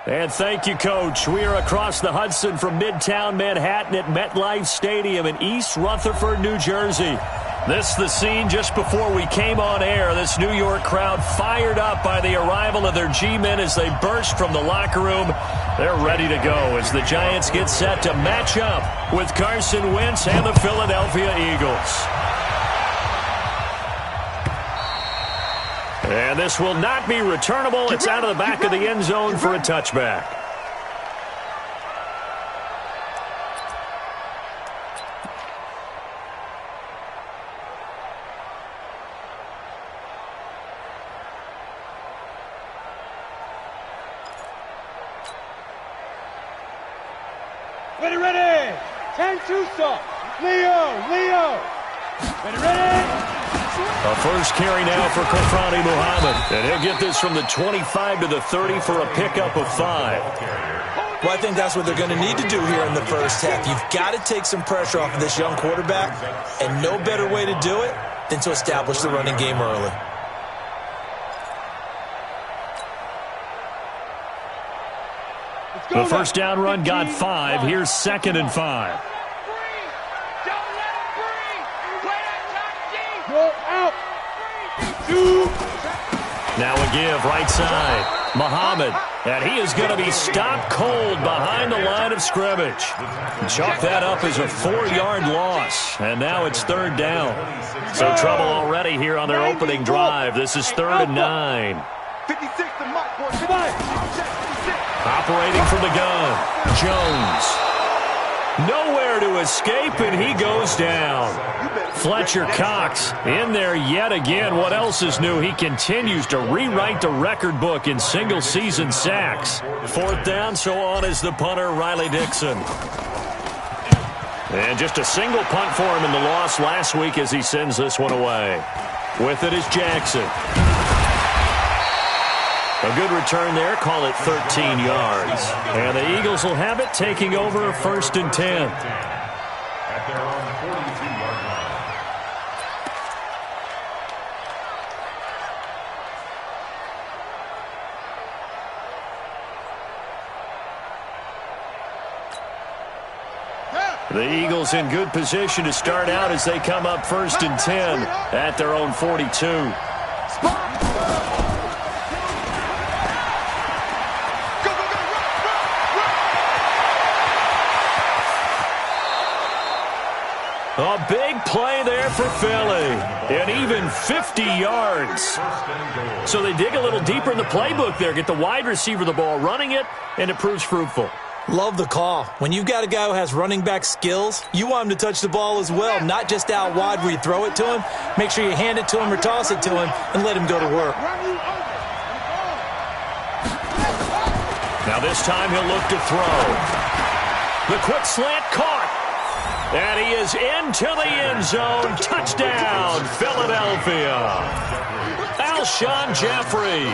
And thank you, Coach. We are across the Hudson from Midtown Manhattan at MetLife Stadium in East Rutherford, New Jersey. This is the scene just before we came on air. This New York crowd fired up by the arrival of their G-men as they burst from the locker room. They're ready to go as the Giants get set to match up with Carson Wentz and the Philadelphia Eagles. And this will not be returnable. It's out of the back of the end zone for a touchback. Ready. 10-2 Leo. Ready. A first carry now for Kofrani Muhammad. And he'll get this from the 25 to the 30 for a pickup of 5. Well, I think that's what they're going to need to do here in the first half. You've got to take some pressure off of this young quarterback, and no better way to do it than to establish the running game early. The first down run got 5. Here's 2nd and 5. Now a give right side. Muhammad. And he is going to be stopped cold behind the line of scrimmage. Chalk that up as a 4-yard loss. And now it's 3rd down. So trouble already here on their opening drive. This is 3rd and 9. Operating from the gun. Jones. Nowhere to escape, and he goes down. Fletcher Cox in there yet again. What else is new? He continues to rewrite the record book in single-season sacks. 4th down, so on is the punter, Riley Dixon. And just a single punt for him in the loss last week as he sends this one away. With it is Jackson. A good return there, call it 13 yards. And the Eagles will have it, taking over 1st and 10. The Eagles in good position to start out as they come up 1st and 10 at their own 42. A big play there for Philly, and even 50 yards. So they dig a little deeper in the playbook there, get the wide receiver the ball, running it, and it proves fruitful. Love the call. When you've got a guy who has running back skills, you want him to touch the ball as well, not just out wide where you throw it to him. Make sure you hand it to him or toss it to him and let him go to work. Now this time he'll look to throw. The quick slant caught. And he is into the end zone. Touchdown, Philadelphia. Alshon Jeffrey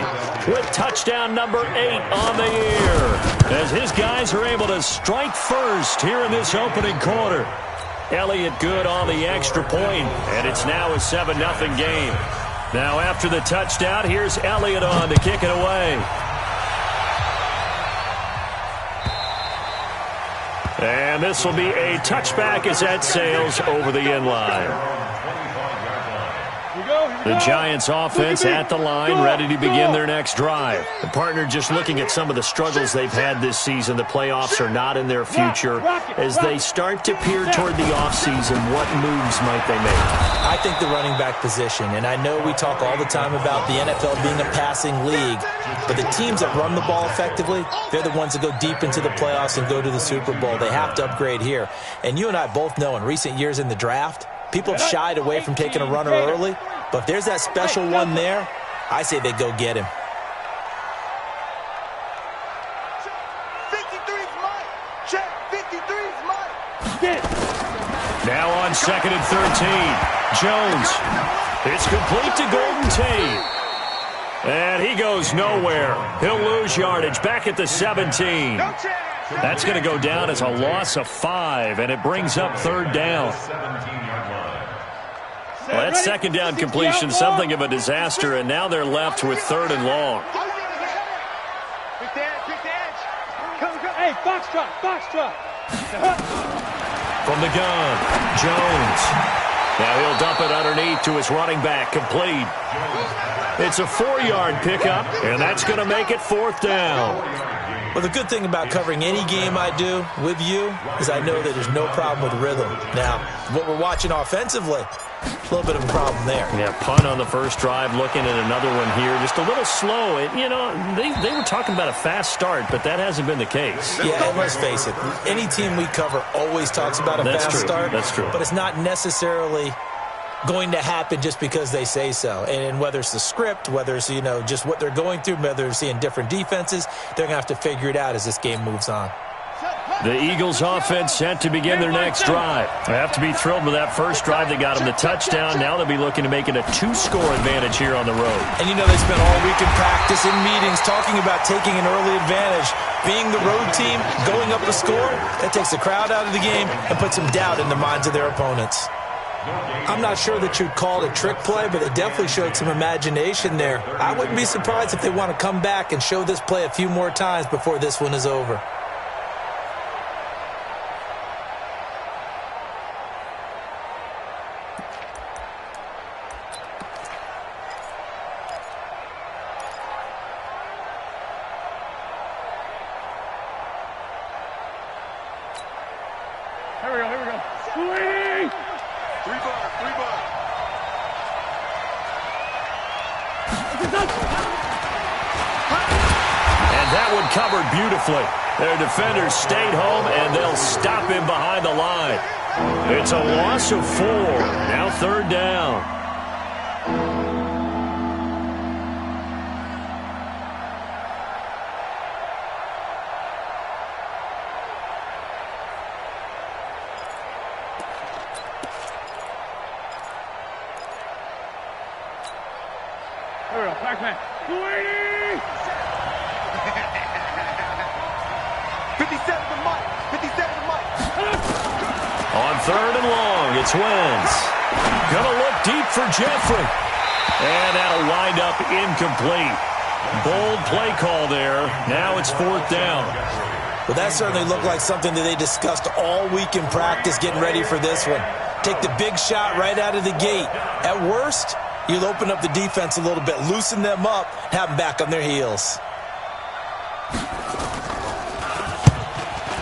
with touchdown number 8 on the year as his guys are able to strike first here in this opening quarter. Elliott good on the extra point, and it's now a 7-0 game. Now after the touchdown, here's Elliott on to kick it away. And this will be a touchback as that sails over the end line. The Giants offense at the line, ready to begin their next drive. The partner just looking at some of the struggles they've had this season. The playoffs are not in their future. As they start to peer toward the offseason, what moves might they make? I think the running back position, and I know we talk all the time about the NFL being a passing league, but the teams that run the ball effectively, they're the ones that go deep into the playoffs and go to the Super Bowl. They have to upgrade here. And you and I both know in recent years in the draft, people have shied away from taking a runner early. But if there's that special one there, I say they go get him. 53's mine. Check. 53's mine. Now on 2nd and 13. Jones. It's complete to Golden Tate. And he goes nowhere. He'll lose yardage back at the 17. That's going to go down as a loss of 5, and it brings up 3rd down. Well, that 2nd down completion, something of a disaster, and now they're left with 3rd and long. Hey, foxtrot, foxtrot. From the gun, Jones. Now he'll dump it underneath to his running back, complete. It's a 4-yard pickup, and that's going to make it 4th down. Well, the good thing about covering any game I do with you is I know that there's no problem with rhythm. Now, what we're watching offensively, a little bit of a problem there. Yeah, punt on the first drive, looking at another one here. Just a little slow. They were talking about a fast start, but that hasn't been the case. Yeah, and let's face it, any team we cover always talks about a fast start. That's true. But it's not necessarily going to happen just because they say so. And whether it's the script, whether it's, just what they're going through, whether they're seeing different defenses, they're going to have to figure it out as this game moves on. The Eagles offense set to begin their next drive. They have to be thrilled with that first drive that got them the touchdown. Now they'll be looking to make it a 2-score advantage here on the road. And they spent all week in practice, in meetings, talking about taking an early advantage. Being the road team, going up the score, that takes the crowd out of the game and puts some doubt in the minds of their opponents. I'm not sure that you'd call it a trick play, but it definitely showed some imagination there. I wouldn't be surprised if they want to come back and show this play a few more times before this one is over. Here we go. Sweet! 3 bar. And that one covered beautifully. Their defenders stayed home, and they'll stop him behind the line. It's a loss of 4. Now 3rd down. Here we go, back man. 57 to Mike. 57 to Mike. On 3rd and long, it's Wentz. Gonna look deep for Jeffrey. And that'll wind up incomplete. Bold play call there. Now it's 4th down. Well, that certainly looked like something that they discussed all week in practice getting ready for this one. Take the big shot right out of the gate. At worst, you'll open up the defense a little bit, loosen them up, have them back on their heels.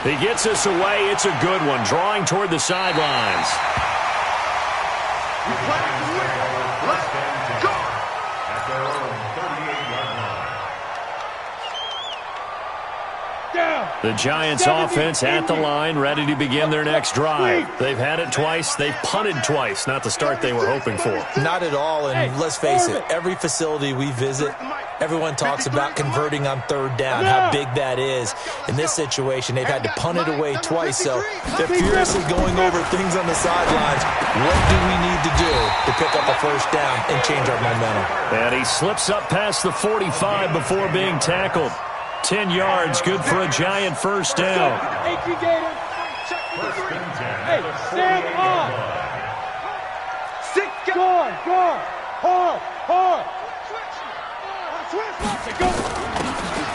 He gets us away. It's a good one. Drawing toward the sidelines. Let's go. Down. The Giants offense at the line, ready to begin their next drive. They've had it twice. They've punted twice. Not the start they were hoping for. Not at all, and let's face it, every facility we visit, everyone talks about converting on 3rd down, how big that is. In this situation, they've had to punt it away twice, so they're furiously going over things on the sidelines. What do we need to do to pick up a 1st down and change our momentum? And he slips up past the 45 before being tackled. 10 yards, good for a Giant 1st down. Hey, stand on. Guard. Hard.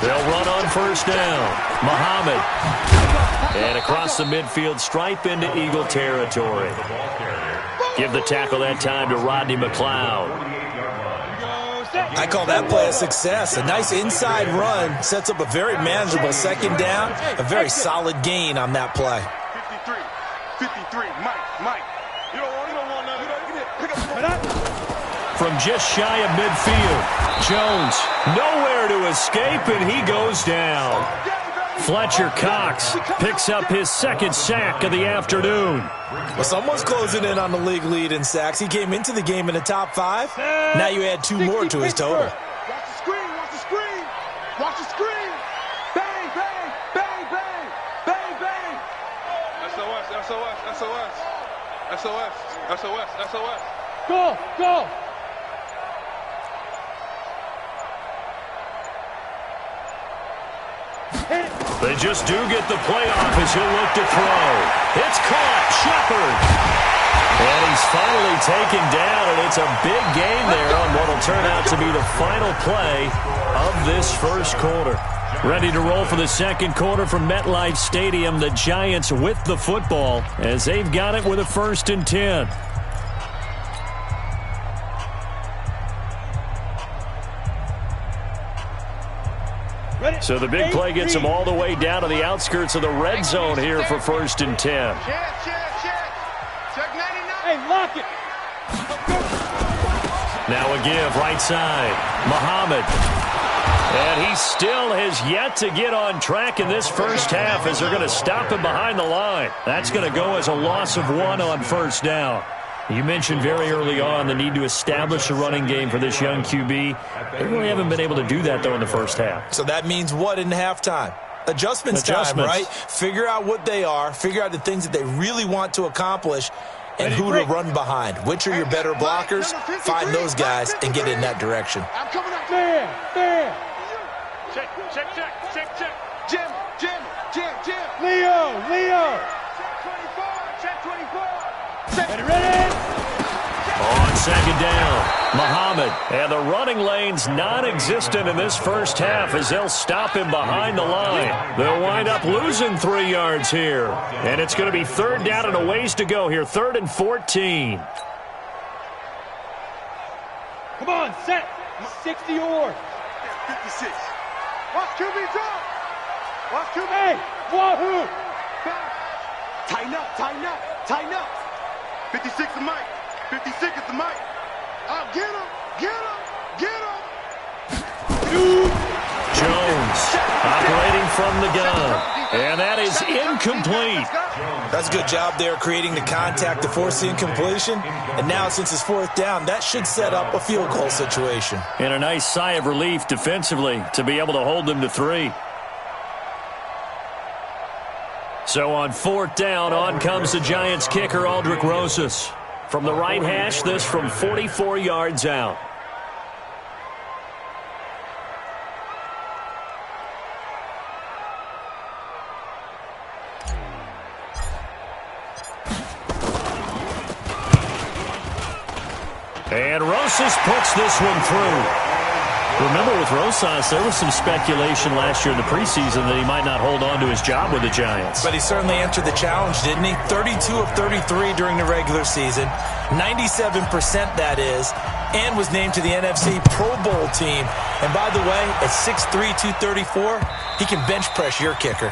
They'll run on 1st down. Muhammad. And across the midfield stripe into Eagle territory. Give the tackle that time to Rodney McLeod. I call that play a success. A nice inside run sets up a very manageable 2nd down. A very solid gain on that play. 53, Mike. You don't want nothing. Pick up. From just shy of midfield, Jones nowhere to escape, and he goes down. Fletcher Cox picks up his 2nd sack of the afternoon. Well, someone's closing in on the league lead in sacks. He came into the game in the top 5. Now you add 2 more to his total. Watch the screen. Bang. SOS. Go. They just do get the play off as he'll look to throw. It's caught. Shepard. And he's finally taken down, and it's a big gain there on what will turn out to be the final play of this 1st quarter. Ready to roll for the second quarter from MetLife Stadium. The Giants with the football as they've got it with a 1st and 10. So the big play gets them all the way down to the outskirts of the red zone here for 1st and 10. Hey, lock it. Now a give, right side. Muhammad. And he still has yet to get on track in this first half as they're going to stop him behind the line. That's going to go as a loss of 1 on 1st down. You mentioned very early on the need to establish a running game for this young QB. They really haven't been able to do that, though, in the first half. So that means what in halftime? Adjustments time, right? Figure out what they are, figure out the things that they really want to accomplish, and who to run behind. Which are your better blockers? Find those guys and get in that direction. I'm coming up. There. Check. Jim. Leo. Check 24. Ready? On second down, Muhammad. And the running lane's non-existent in this first half as they'll stop him behind the line. They'll wind up losing 3 yards here. And it's going to be 3rd down and a ways to go here. 3rd and 14. Come on, set. 60 or 56. Watch QB drop. Watch QB. Hey, wahoo. Tighten up. 56 is Mike. 56 is the Mike. Oh, get him. Jones operating from the gun. And that is incomplete. That's a good job there creating the contact to force the incompletion. And now since it's 4th down, that should set up a field goal situation. And a nice sigh of relief defensively to be able to hold them to 3. So on 4th down, on comes the Giants kicker, Aldrick Rosas. From the right hash, this from 44 yards out. And Rosas puts this one through. Remember, with Rosas, there was some speculation last year in the preseason that he might not hold on to his job with the Giants. But he certainly answered the challenge, didn't he? 32 of 33 during the regular season, 97% that is, and was named to the NFC Pro Bowl team. And by the way, at 6'3", 234, he can bench press your kicker.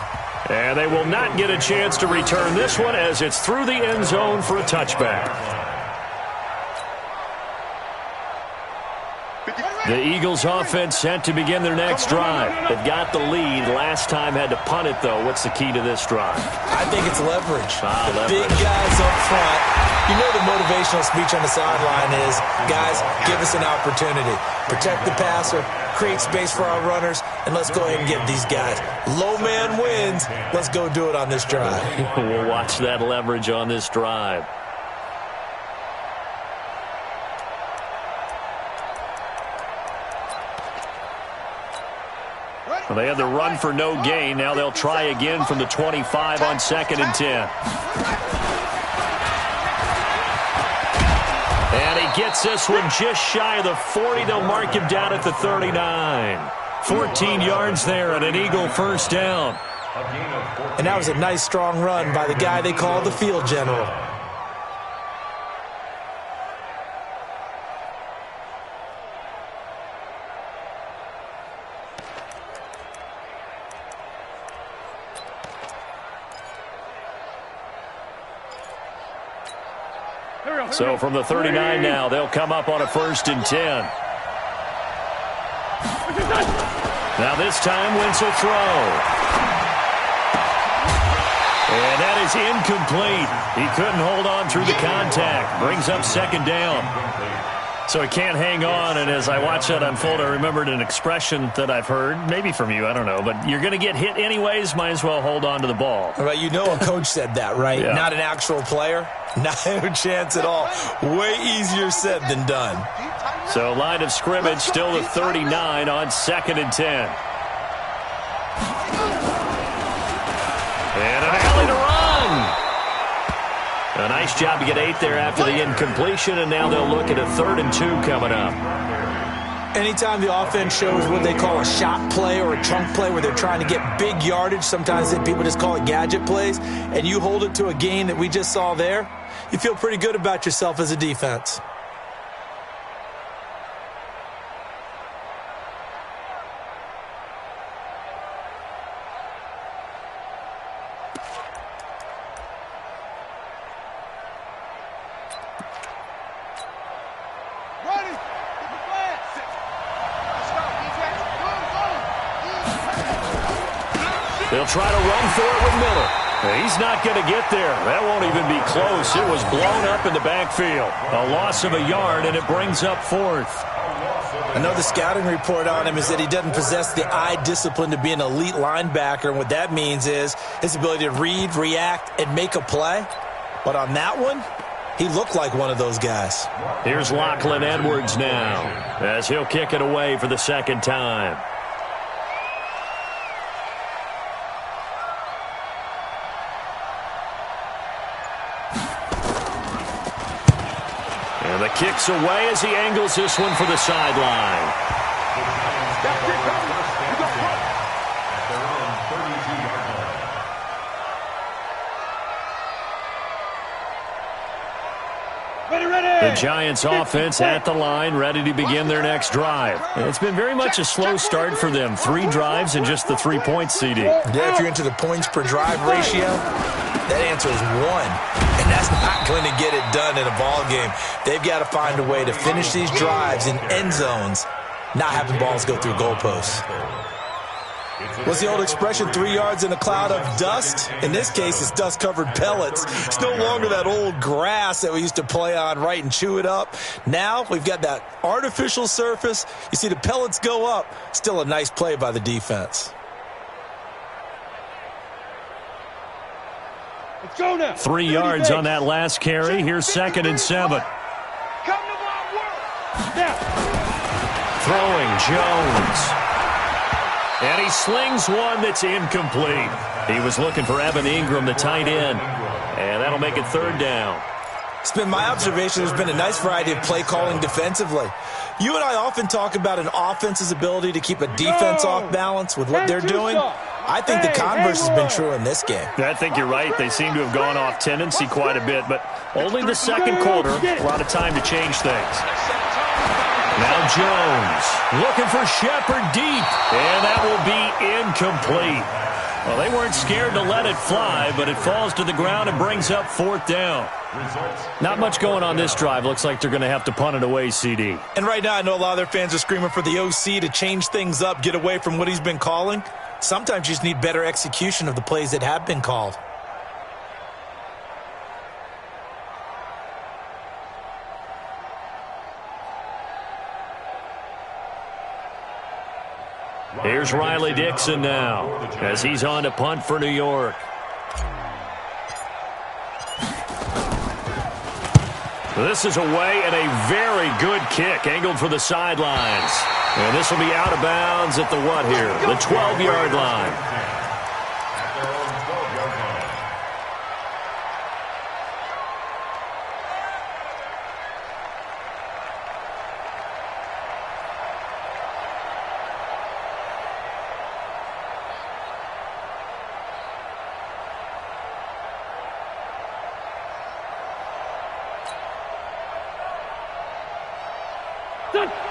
And they will not get a chance to return this one as it's through the end zone for a touchback. The Eagles offense set to begin their next drive. They've got the lead. Last time had to punt it, though. What's the key to this drive? I think it's leverage. Leverage. Big guys up front. You know the motivational speech on the sideline is, guys, give us an opportunity. Protect the passer, create space for our runners, and let's go ahead and get these guys. Low man wins. Let's go do it on this drive. We'll watch that leverage on this drive. Well, they had the run for no gain. Now they'll try again from the 25 on 2nd and 10. And he gets this one just shy of the 40. They'll mark him down at the 39. 14 yards there and an Eagle 1st down. And that was a nice, strong run by the guy they call the field general. So from the 39 now, they'll come up on a 1st and 10. Now this time, Wentz will throw. And that is incomplete. He couldn't hold on through the contact. Brings up 2nd down. So he can't hang on, and as I watch that unfold, I remembered an expression that I've heard, maybe from you, I don't know, but you're going to get hit anyways, might as well hold on to the ball. Right, you know a coach said that, right? Yeah. Not an actual player. No chance at all. Way easier said than done. So line of scrimmage still the 39 on 2nd and 10. And an alley to run. A nice job to get 8 there after the incompletion, and now they'll look at a 3rd and 2 coming up. Anytime the offense shows what they call a shot play or a trunk play where they're trying to get big yardage, sometimes people just call it gadget plays, and you hold it to a gain that we just saw there, you feel pretty good about yourself as a defense. They'll try to run for it with Miller. He's not going to get there. That won't even be close. It was blown up in the backfield. A loss of a yard, and it brings up fourth. Another scouting report on him is that he doesn't possess the eye discipline to be an elite linebacker, and what that means is his ability to read, react, and make a play. But on that one, he looked like one of those guys. Here's Lachlan Edwards now, as he'll kick it away for the second time. And the kick's away as he angles this one for the sideline. The Giants offense at the line, ready to begin their next drive. It's been very much a slow start for them. 3 drives and just the 3 points, CD. Yeah, if you're into the points per drive ratio, that answer is 1. And that's not going to get it done in a ball game. They've got to find a way to finish these drives in end zones, not having balls go through goalposts. What's the old expression, 3 yards in a cloud of dust? In this case, it's dust-covered pellets. It's no longer that old grass that we used to play on, right, and chew it up. Now we've got that artificial surface. You see the pellets go up. Still a nice play by the defense. Let's go now. 3 yards on that last carry. Here's 2nd and 7. Throwing Jones. And he slings one that's incomplete. He was looking for Evan Ingram, the tight end. And that'll make it 3rd down. It's been my observation there's been a nice variety of play calling defensively. You and I often talk about an offense's ability to keep a defense off balance with what they're doing. I think the converse has been true in this game. I think you're right. They seem to have gone off tendency quite a bit, but only the second quarter. A lot of time to change things. Now Jones looking for Shepard deep, and that will be incomplete. Well, they weren't scared to let it fly, but it falls to the ground and brings up 4th down. Not much going on this drive. Looks like they're going to have to punt it away, CD. And right now I know a lot of their fans are screaming for the OC to change things up, get away from what he's been calling. Sometimes you just need better execution of the plays that have been called. Here's Riley Dixon now, as he's on to punt for New York. This is away and a very good kick, angled for the sidelines. And this will be out of bounds at the what here? The 12-yard line.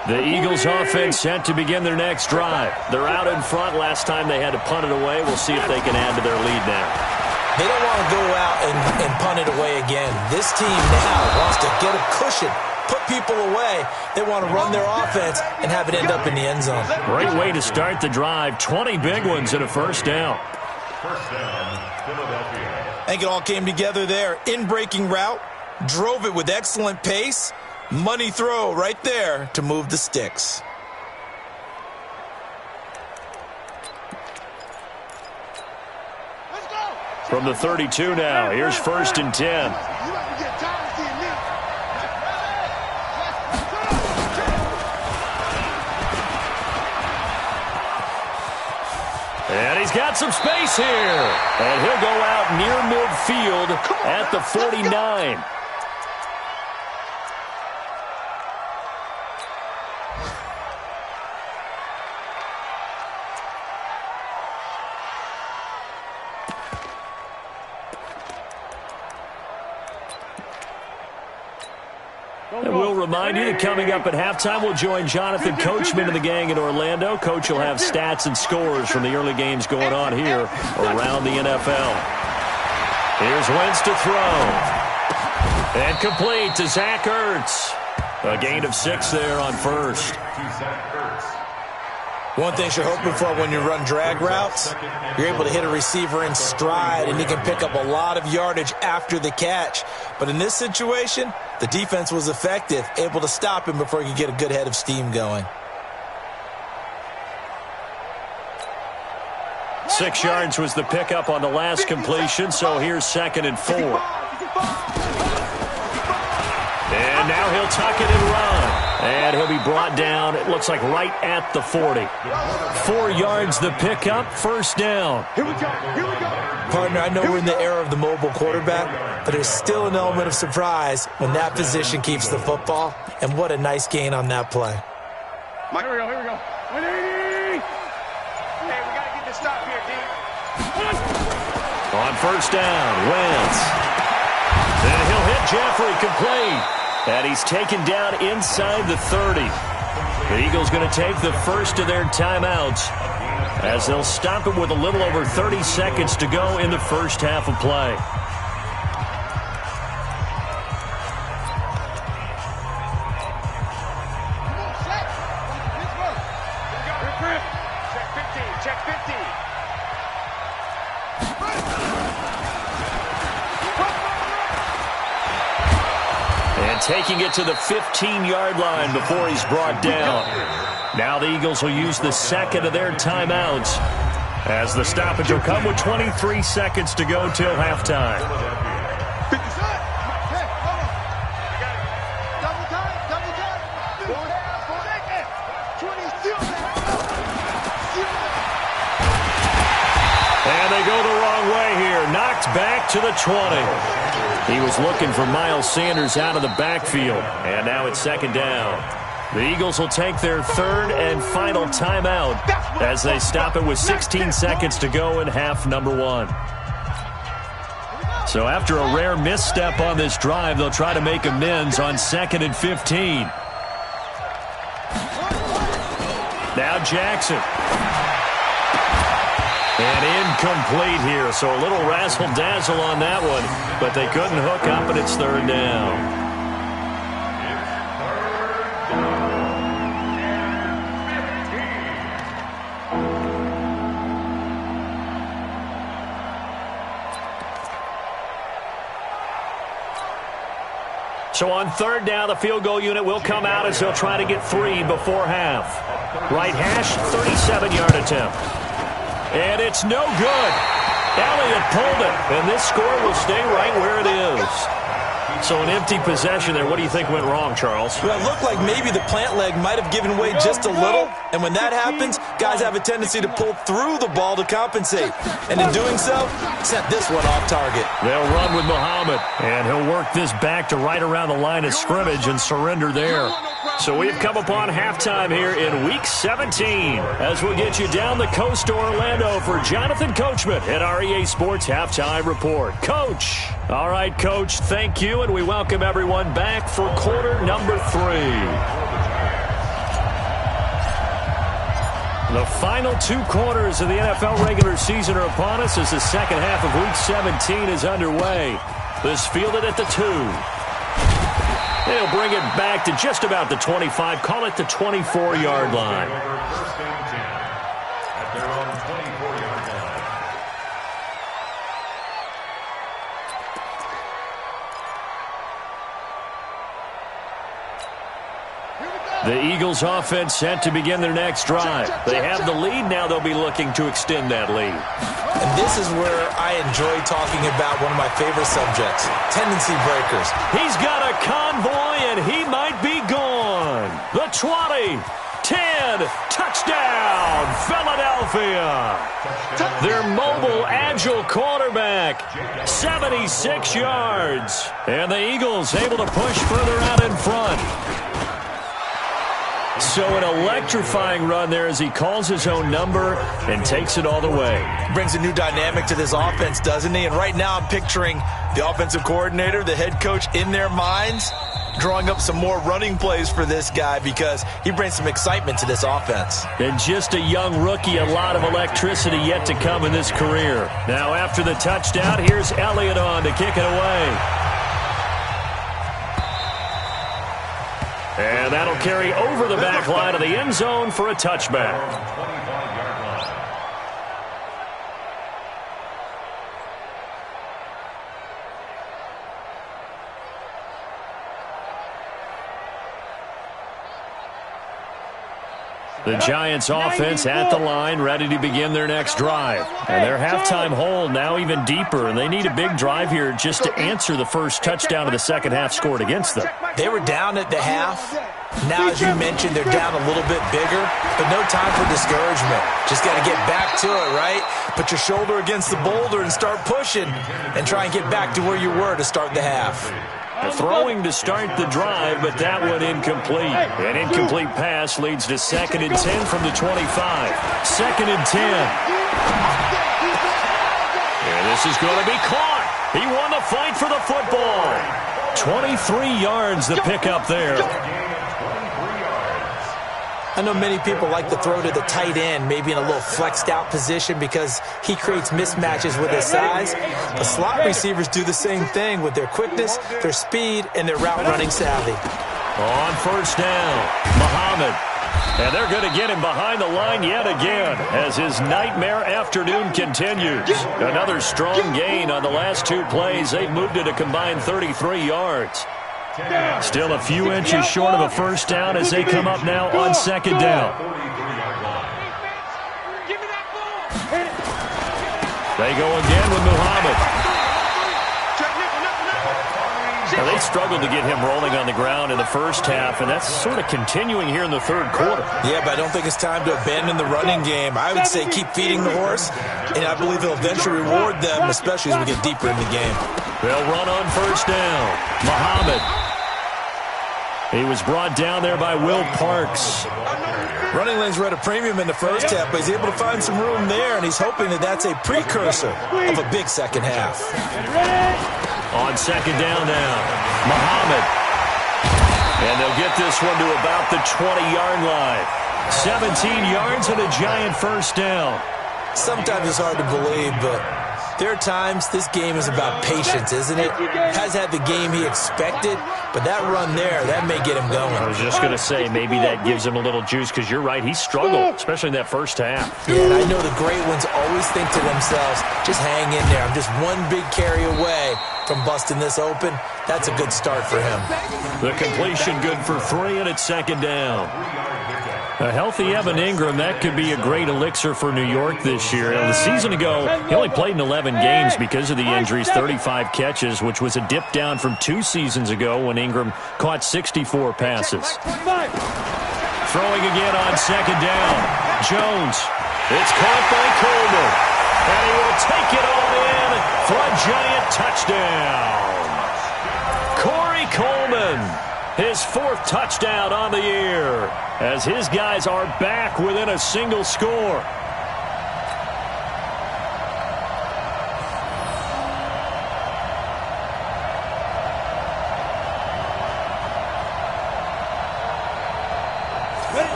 The Eagles offense set to begin their next drive. They're out in front. Last time they had to punt it away. We'll see if they can add to their lead now. They don't want to go out and punt it away again. This team now wants to get a cushion, put people away. They want to run their offense and have it end up in the end zone. Great way to start the drive. 20 big ones and a 1st down. I think it all came together there. In-breaking route, drove it with excellent pace. Money throw right there to move the sticks. From the 32 now, here's 1st and 10. And he's got some space here. And he'll go out near midfield at the 49. And we'll remind you that coming up at halftime, we'll join Jonathan Coachman and the gang in Orlando. Coach will have stats and scores from the early games going on here around the NFL. Here's Wentz to throw. And complete to Zach Ertz. A gain of 6 there on first. One thing you're hoping for when you run drag routes, you're able to hit a receiver in stride, and he can pick up a lot of yardage after the catch. But in this situation, the defense was effective, able to stop him before he could get a good head of steam going. 6 yards was the pickup on the last completion, so here's 2nd and 4. And now he'll tuck it and run. And he'll be brought down, it looks like right at the 40. 4 yards the pickup, 1st down. Here we go. Partner, I know we're in the era of the mobile quarterback, but there's still an element of surprise when that position keeps the football. And what a nice gain on that play. Here we go. 180. Hey, we got to get this stop here, D. On 1st down, Wentz. Then he'll hit Jeffrey, complete. And he's taken down inside the 30. The Eagles going to take the first of their timeouts as they'll stop him with a little over 30 seconds to go in the first half of play. Check 50. And taking it to the 15-yard line before he's brought down. Now the Eagles will use the second of their timeouts as the stoppage will come with 23 seconds to go till halftime. And they go the wrong way here. Knocked back to the 20. He was looking for Miles Sanders out of the backfield. And now it's 2nd down. The Eagles will take their 3rd and final timeout as they stop it with 16 seconds to go in half number 1. So after a rare misstep on this drive, they'll try to make amends on 2nd and 15. Now Jackson. And incomplete here, so a little razzle-dazzle on that one, but they couldn't hook up, and it's 3rd down. So on 3rd down, the field goal unit will come out as they'll try to get 3 before half. Right hash, 37-yard attempt. And it's no good. Elliott pulled it, and this score will stay right where it is. So an empty possession there. What do you think went wrong, Charles? Well, it looked like maybe the plant leg might have given way just a little. And when that happens, guys have a tendency to pull through the ball to compensate. And in doing so, set this one off target. They'll run with Muhammad, and he'll work this back to right around the line of scrimmage and surrender there. So we've come upon halftime here in Week 17 as we'll get you down the coast to Orlando for Jonathan Coachman at our EA Sports Halftime Report. Coach. All right, Coach, thank you, and we welcome everyone back for quarter number 3. The final 2 quarters of the NFL regular season are upon us as the second half of Week 17 is underway. This fielded at the 2. They'll bring it back to just about the 25, call it the 24-yard line. The Eagles offense set to begin their next drive. They have the lead now. They'll be looking to extend that lead. And this is where I enjoy talking about one of my favorite subjects, tendency breakers. He's got a convoy, and he might be gone. The 20, 10, touchdown, Philadelphia. Their mobile, agile quarterback, 76 yards. And the Eagles able to push further out in front. So an electrifying run there as he calls his own number and takes it all the way. Brings a new dynamic to this offense, doesn't he? And right now I'm picturing the offensive coordinator, the head coach in their minds. drawing up some more running plays for this guy because he brings some excitement to this offense. And just a young rookie, a lot of electricity yet to come in this career. Now after the touchdown, here's Elliott on to kick it away. And that'll carry over the back line of the end zone for a touchback. The Giants offense at the line, ready to begin their next drive. And their halftime hole now even deeper, and they need a big drive here just to answer the first touchdown of the second half scored against them. They were down at the half. Now, as you mentioned, they're down a little bit bigger, but no time for discouragement. Just got to get back to it, right? Put your shoulder against the boulder and start pushing and try and get back to where you were to start the half. Throwing to start the drive, but that one incomplete. An incomplete pass leads to 2nd and 10 from the 25. 2nd and 10. And this is going to be caught. He won the fight for the football. 23 yards the pickup there. I know many people like to throw to the tight end, maybe in a little flexed out position because he creates mismatches with his size. But slot receivers do the same thing with their quickness, their speed, and their route running savvy. On first down, Muhammad. And they're going to get him behind the line yet again as his nightmare afternoon continues. Another strong gain on the last 2 plays. They've moved it a combined 33 yards. Still a few inches short of a first down as they come up now on 2nd down. They go again with Muhammad. Now, they struggled to get him rolling on the ground in the first half, and that's sort of continuing here in the third quarter. Yeah, but I don't think it's time to abandon the running game. I would say keep feeding the horse, and I believe they'll eventually reward them, especially as we get deeper in the game. They'll run on first down. Muhammad. He was brought down there by Will Parks. Running lanes were at a premium in the first half, but he's able to find some room there, and he's hoping that that's a precursor of a big second half. On 2nd down now, Muhammad. And they'll get this one to about the 20-yard line. 17 yards and a giant first down. Sometimes it's hard to believe, but there are times this game is about patience, isn't it? Has had the game he expected, but that run there, that may get him going. I was just going to say, maybe that gives him a little juice, because you're right, he struggled, especially in that first half. Yeah, and I know the great ones always think to themselves, just hang in there. I'm just one big carry away from busting this open. That's a good start for him. The completion good for 3, and it's 2nd down. A healthy Evan Ingram, that could be a great elixir for New York this year. And the season ago, he only played in 11 games because of the injuries, 35 catches, which was a dip down from 2 seasons ago when Ingram caught 64 passes. Throwing again on 2nd down. Jones. It's caught by Coleman. And he will take it all in for a giant touchdown. Corey Coleman. His 4th touchdown on the year as his guys are back within a single score.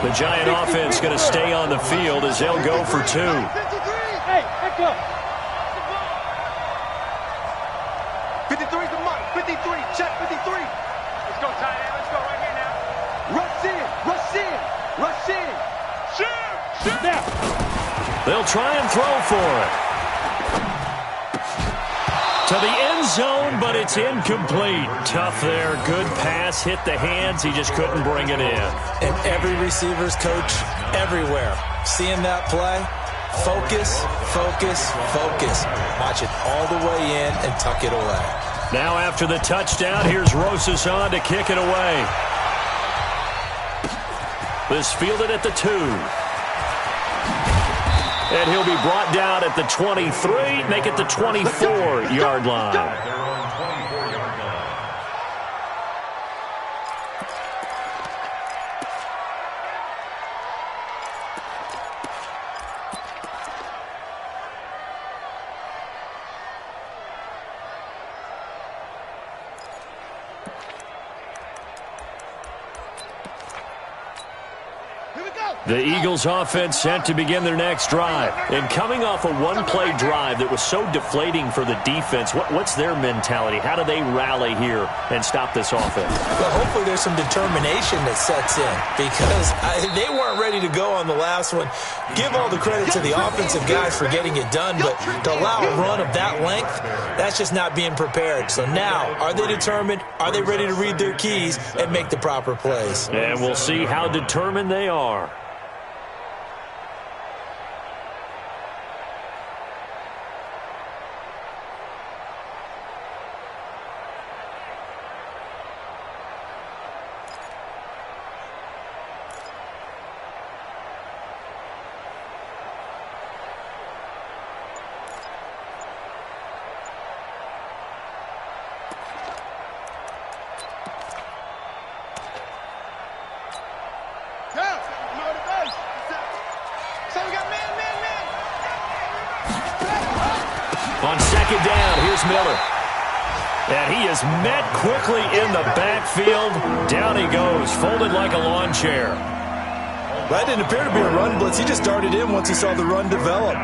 The Giant offense going to stay on the field as they'll go for 2. Hey, back up. 53's the mark. 53. Check 53. Let's go, tight end. Let's go right here now. Rush in. Rush in. Rush in. Shoot. Shoot. Now. They'll try and throw for it. To the end zone, but it's incomplete. Tough there. Good pass. Hit the hands. He just couldn't bring it in. And every receiver's coach everywhere, seeing that play, focus, focus, focus. Watch it all the way in and tuck it away. Now after the touchdown, here's Rosas on to kick it away. This fielded at the 2. And he'll be brought down at the 23, make it the 24-yard line. The Eagles offense set to begin their next drive. And coming off a one-play drive that was so deflating for the defense, what's their mentality? How do they rally here and stop this offense? Well, hopefully there's some determination that sets in because they weren't ready to go on the last one. Give all the credit to the offensive guys for getting it done, but to allow a run of that length, that's just not being prepared. So now, are they determined? Are they ready to read their keys and make the proper plays? And we'll see how determined they are. On second down, here's Miller. And he is met quickly in the backfield. Down he goes, folded like a lawn chair. That didn't appear to be a run blitz. He just darted in once he saw the run develop.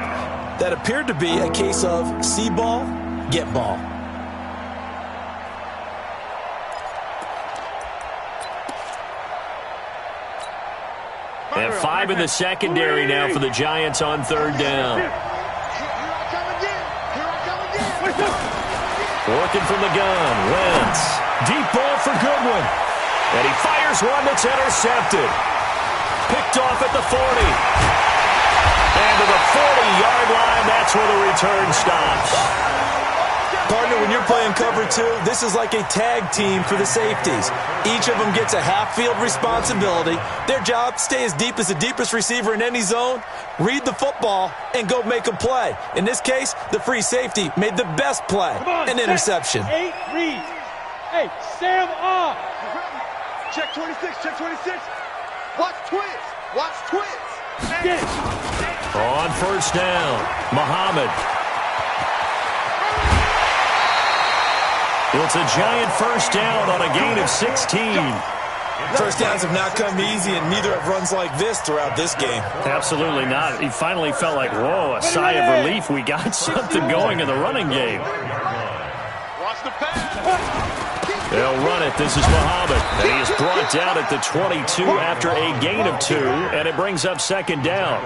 That appeared to be a case of see ball, get ball. And 5 in the secondary now for the Giants on third down. Working from the gun, Wentz. Deep ball for Goodwin. And he fires one that's intercepted. Picked off at the 40. And to the 40-yard line, that's where the return stops. Partner, when you're playing cover two, this is like a tag team for the safeties. Each of them gets a half-field responsibility. Their job, stay as deep as the deepest receiver in any zone, read the football, and go make a play. In this case, the free safety made the best play, an interception. 8, read. Hey, Sam off. Check 26, check 26. Watch twins. Watch twins. Get it. On first down, Muhammad. It's a Giant first down on a gain of 16. First downs have not come easy, and neither have runs like this throughout this game. Absolutely not. He finally felt like, whoa, a sigh of relief. We got something going in the running game. Watch the pass. They'll run it. This is Muhammad. And he is brought down at the 22 after a gain of 2, and it brings up second down.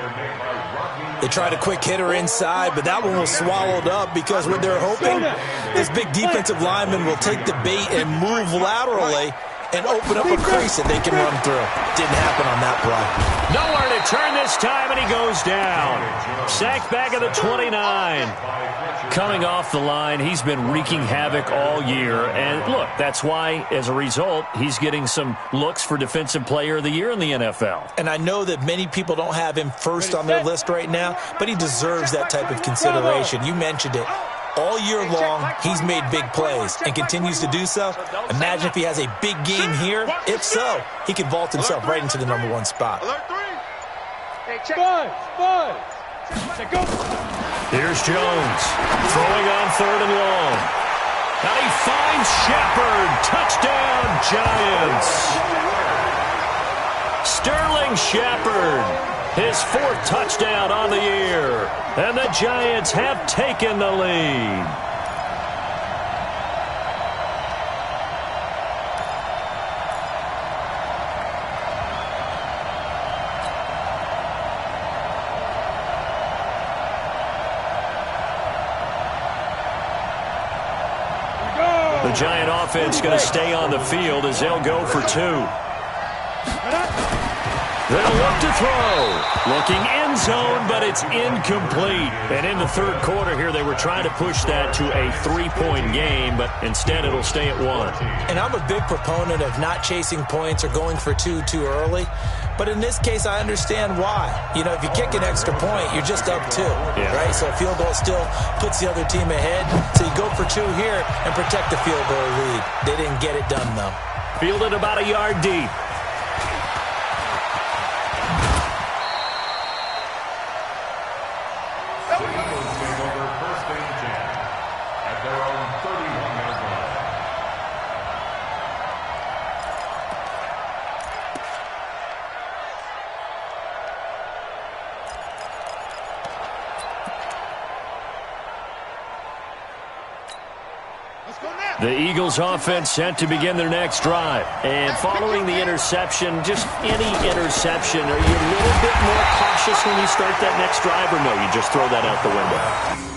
They tried a quick hitter inside, but that one was swallowed up because what they're hoping, this big defensive lineman will take the bait and move laterally and open up a crease that they can run through. Didn't happen on that play. Nowhere to turn this time, and he goes down. Sacked back at the 29. Coming off the line, he's been wreaking havoc all year. And look, that's why, as a result, he's getting some looks for Defensive Player of the Year in the NFL. And I know that many people don't have him first on their list right now, but he deserves that type of consideration. You mentioned it. All year long, he's made big plays and continues to do so. Imagine if he has a big game here. If so, he can vault himself right into the #1 spot. Hey, check. Five. Go. Here's Jones, throwing on third and long. And he finds Shepard. Touchdown, Giants. Sterling Shepard, his 4th touchdown on the year. And the Giants have taken the lead. The Giant offense going to stay on the field as they'll go for 2. They'll look to throw. Looking end zone, but it's incomplete. And in the third quarter here, they were trying to push that to a 3-point game, but instead it'll stay at 1. And I'm a big proponent of not chasing points or going for 2 too early. But in this case, I understand why. You know, if you kick an extra point, you're just up 2, right? So a field goal still puts the other team ahead. So you go for 2 here and protect the field goal lead. They didn't get it done, though. Fielded about a yard deep. The Eagles offense set to begin their next drive. And following the interception, just any interception, are you a little bit more cautious when you start that next drive, or no, you just throw that out the window?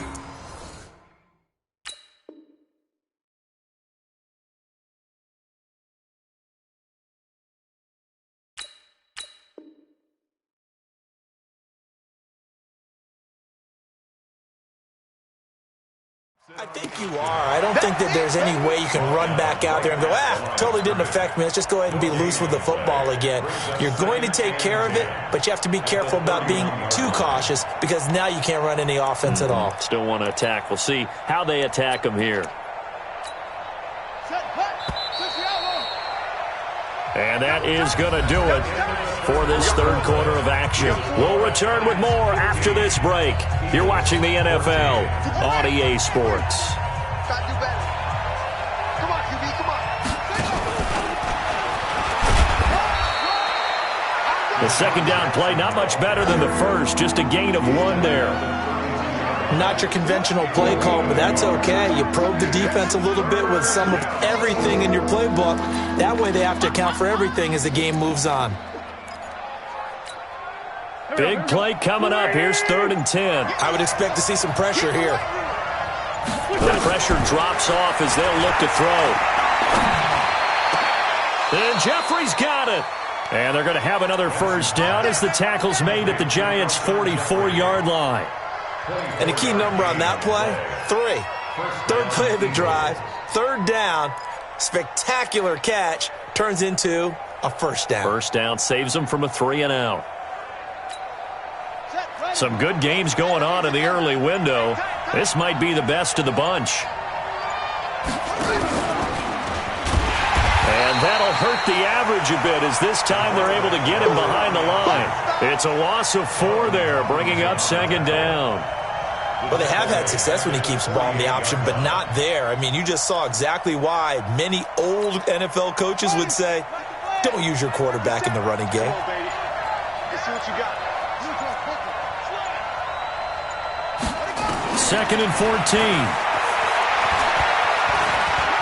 I think you are. I don't think that there's any way you can run back out there and go, totally didn't affect me. Let's just go ahead and be loose with the football again. You're going to take care of it, but you have to be careful about being too cautious because now you can't run any offense at all. Still want to attack. We'll see how they attack them here. And that is going to do it for this third quarter of action. We'll return with more after this break. You're watching the NFL on EA Sports. The second down play, not much better than the first, just a gain of 1 there. Not your conventional play call, but that's okay. You probe the defense a little bit with some of everything in your playbook. That way they have to account for everything as the game moves on. Big play coming up. Here's 3rd and 10. I would expect to see some pressure here. The pressure drops off as they'll look to throw. And Jeffrey's got it. And they're going to have another first down as the tackle's made at the Giants' 44-yard line. And a key number on that play, 3. Third play of the drive, 3rd down, spectacular catch, turns into a first down. First down saves them from a 3-and-out. Some good games going on in the early window. This might be the best of the bunch. And that'll hurt the average a bit as this time they're able to get him behind the line. It's a loss of 4 there, bringing up 2nd down. Well, they have had success when he keeps the ball in the option, but not there. I mean, you just saw exactly why many old NFL coaches would say, don't use your quarterback in the running game. Second and 14.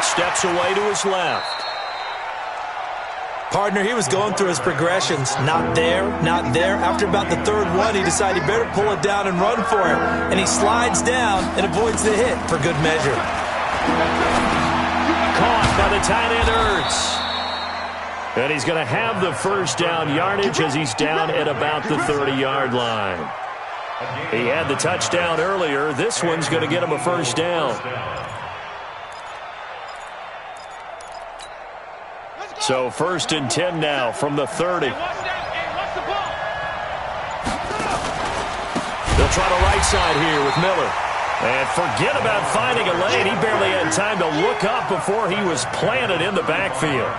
Steps away to his left. Partner, he was going through his progressions. Not there, not there. After about the 3rd one, he decided he better pull it down and run for it. And he slides down and avoids the hit for good measure. Caught by the tight end, Ertz. And he's going to have the first down yardage as he's down at about the 30-yard line. He had the touchdown earlier. This one's going to get him a first down. So 1st and 10 now from the 30. They'll try to right side here with Miller. And forget about finding a lane. He barely had time to look up before he was planted in the backfield.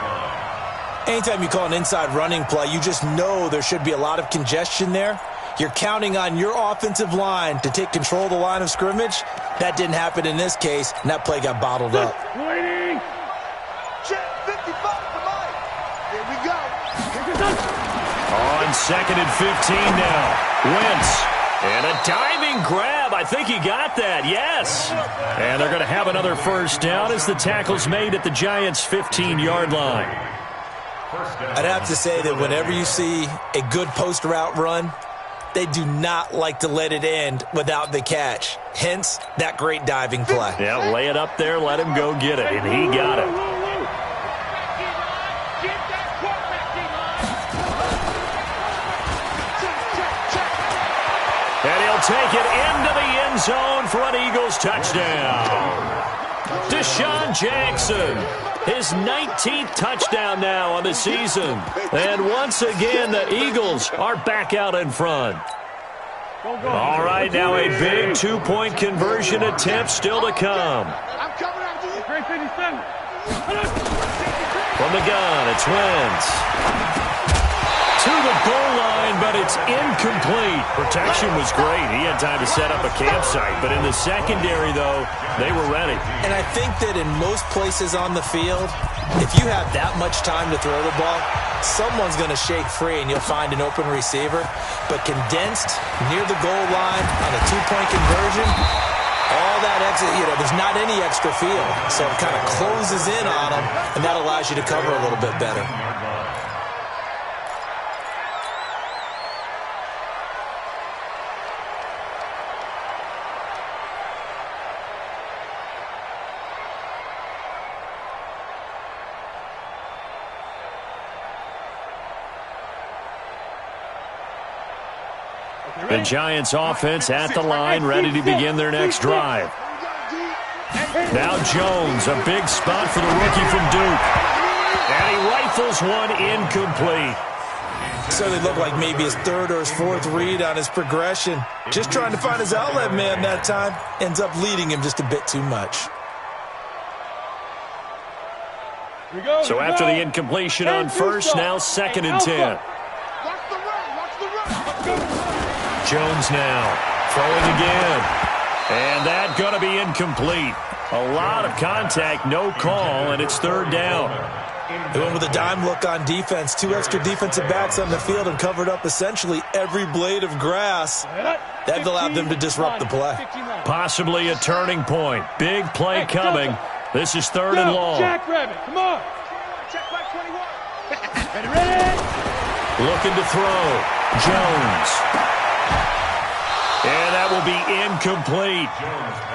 Anytime you call an inside running play, you just know there should be a lot of congestion there. You're counting on your offensive line to take control of the line of scrimmage. That didn't happen in this case, and that play got bottled up. On 2nd and 15 now. Wentz. And a diving grab. I think he got that. Yes. And they're going to have another first down as the tackle's made at the Giants' 15-yard line. I'd have to say that whenever you see a good post route run, they do not like to let it end without the catch. Hence, that great diving play. Yeah, lay it up there, let him go get it, and he got it. And he'll take it into the end zone for an Eagles touchdown. Deshaun Jackson, his 19th touchdown now on the season. And once again, the Eagles are back out in front. All right, now a big 2-point conversion attempt still to come. From the gun, it's Wentz. To the goal line, but it's incomplete. Protection was great. He had time to set up a campsite. But in the secondary, though, they were ready. And I think that in most places on the field, if you have that much time to throw the ball, someone's going to shake free and you'll find an open receiver. But condensed near the goal line on a 2-point conversion, All that extra, there's not any extra field. So it kind of closes in on them, and that allows you to cover a little bit better. The Giants offense at the line, ready to begin their next drive. Now Jones, a big spot for the rookie from Duke. And he rifles one incomplete. Certainly looked like maybe his third or his fourth read on his progression. Just trying to find his outlet man that time. Ends up leading him just a bit too much. So after the incompletion on first, now 2nd and 10. Jones now throwing again. And that going to be incomplete. A lot of contact, no call, and it's 3rd down. They went with a dime look on defense. 2 extra defensive backs on the field and covered up essentially every blade of grass. That allowed them to disrupt the play. Possibly a turning point. Big play coming. This is 3rd and long. Jackrabbit, come on. Check back 21. Ready? Looking to throw. Jones. And that will be incomplete.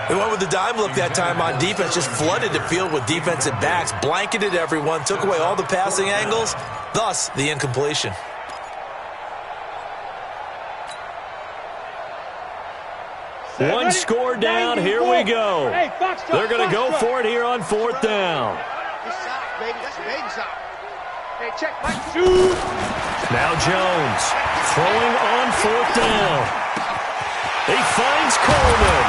They went with the dime look that time on defense, just flooded the field with defensive backs, blanketed everyone, took away all the passing angles, thus the incompletion. One score down, here we go. They're going to go for it here on 4th down. Now Jones throwing on 4th down. He finds Coleman.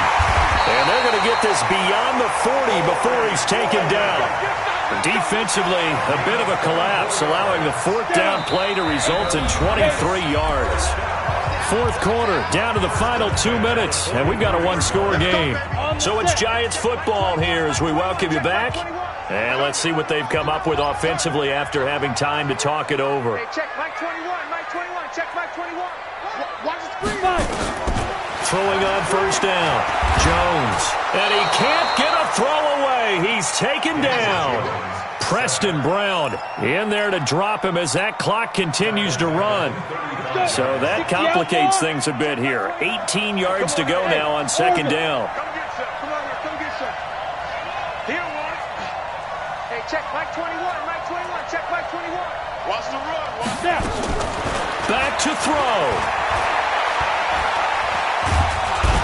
And they're going to get this beyond the 40 before he's taken down. Defensively, a bit of a collapse, allowing the 4th down play to result in 23 yards. 4th quarter, down to the final 2 minutes, and we've got a 1-score game. So it's Giants football here as we welcome you back. And let's see what they've come up with offensively after having time to talk it over. Hey, check Mike 21, Mike 21, check Mike 21. Watch the screen. Throwing on 1st down. Jones. And he can't get a throw away. He's taken down. Preston Brown in there to drop him as that clock continues to run. So that complicates things a bit here. 18 yards to go now on 2nd down. Come get some. Here one. Hey, check Mike 21, Mike 21, check Mike 21. Watch the run. Watch that. Back to throw.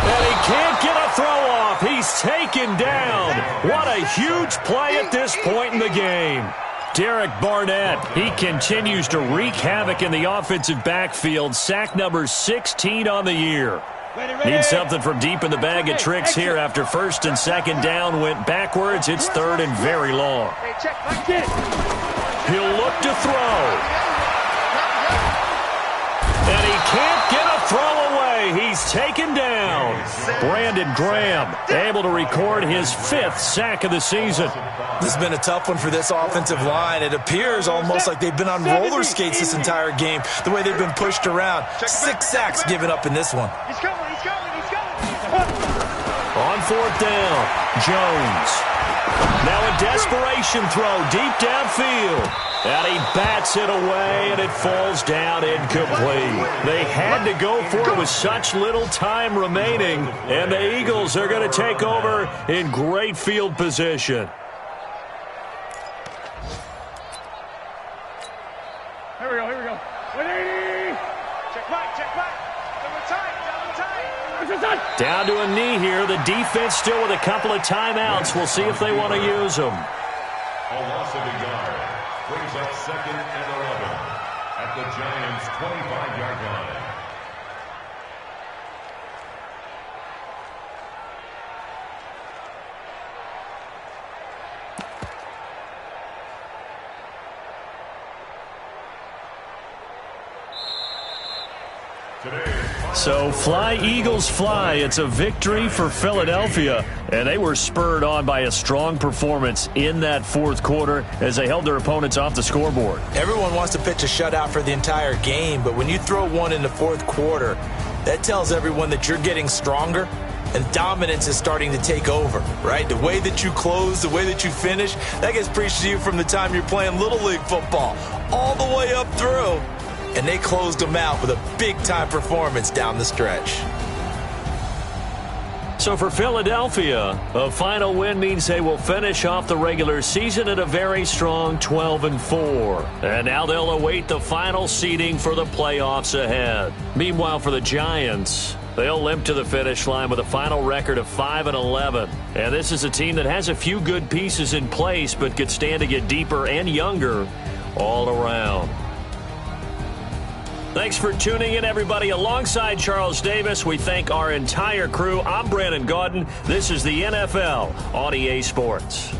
And he can't get a throw off. He's taken down. What a huge play at this point in the game. Derek Barnett, he continues to wreak havoc in the offensive backfield. Sack number 16 on the year. Need something from deep in the bag of tricks here after 1st and 2nd down went backwards. It's 3rd and very long. He'll look to throw. And he can't get a throw away. He's taken down. Brandon Graham able to record his 5th sack of the season. This has been a tough one for this offensive line. It appears almost like they've been on roller skates this entire game, the way they've been pushed around. 6 sacks given up in this one. He's coming, he's coming, he's coming. On 4th down, Jones. Now a desperation throw deep downfield. And he bats it away, and it falls down incomplete. They had to go for it with such little time remaining, and the Eagles are going to take over in great field position. Here we go, here we go. 180. Check back. Double tight. Down to a knee here. The defense still with a couple of timeouts. We'll see if they want to use them. A loss of a yard. Brings up 2nd and 11 at the Giants' 25-yard line. So fly, Eagles, fly. It's a victory for Philadelphia, and they were spurred on by a strong performance in that 4th quarter as they held their opponents off the scoreboard. Everyone wants to pitch a shutout for the entire game, but when you throw one in the 4th quarter, that tells everyone that you're getting stronger and dominance is starting to take over, right? The way that you close, the way that you finish, that gets preached to you from the time you're playing Little League football all the way up through. And they closed them out with a big-time performance down the stretch. So for Philadelphia, a final win means they will finish off the regular season at a very strong 12-4. And now they'll await the final seeding for the playoffs ahead. Meanwhile, for the Giants, they'll limp to the finish line with a final record of 5-11. And this is a team that has a few good pieces in place, but could stand to get deeper and younger all around. Thanks for tuning in, everybody. Alongside Charles Davis, we thank our entire crew. I'm Brandon Gaudin. This is the NFL on EA Sports.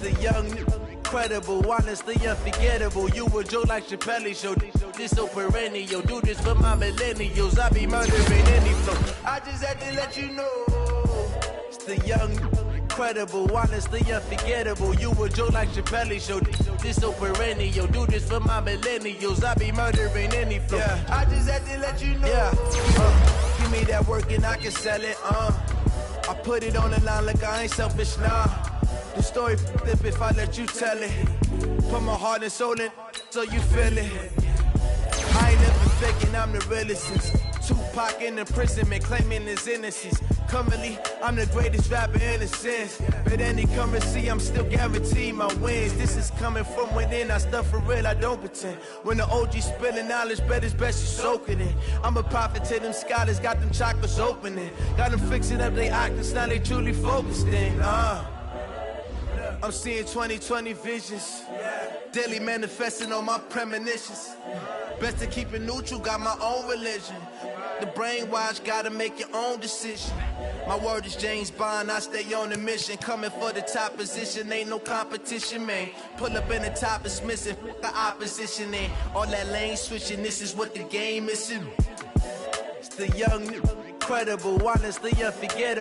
The young, incredible, honestly unforgettable. You a Joe like Chappelle show. This so perennial. Do this for my millennials. I be murdering any flow. I just had to let you know. It's the young, incredible, honestly unforgettable. You a Joe like Chappelle show. This so perennial. Do this for my millennials. I be murdering any flow. Yeah. I just had to let you know. Yeah. Give me that work and I can sell it. I put it on the line like I ain't selfish, nah. The story flip if I let you tell it. Put my heart and soul in so you feel it. I ain't never faking, I'm the realest since Tupac in imprisonment, claiming his innocence. Currently, I'm the greatest rapper in a sense. But any currency, I'm still guaranteed my wins. This is coming from within, I stuff for real, I don't pretend. When the OG spilling knowledge, bet it's best you soak it in. I'm a prophet to them scholars, got them chakras opening. Got them fixing up they octaves, now they truly focused in. I'm seeing 20/20 visions. Daily manifesting on my premonitions. Best to keep it neutral, got my own religion. The brainwash, gotta make your own decision. My word is James Bond, I stay on a mission. Coming for the top position, ain't no competition, man. Pull up in the top, it's missing, the opposition in. All that lane switching, this is what the game is. It's the young, incredible, honestly unforgettable.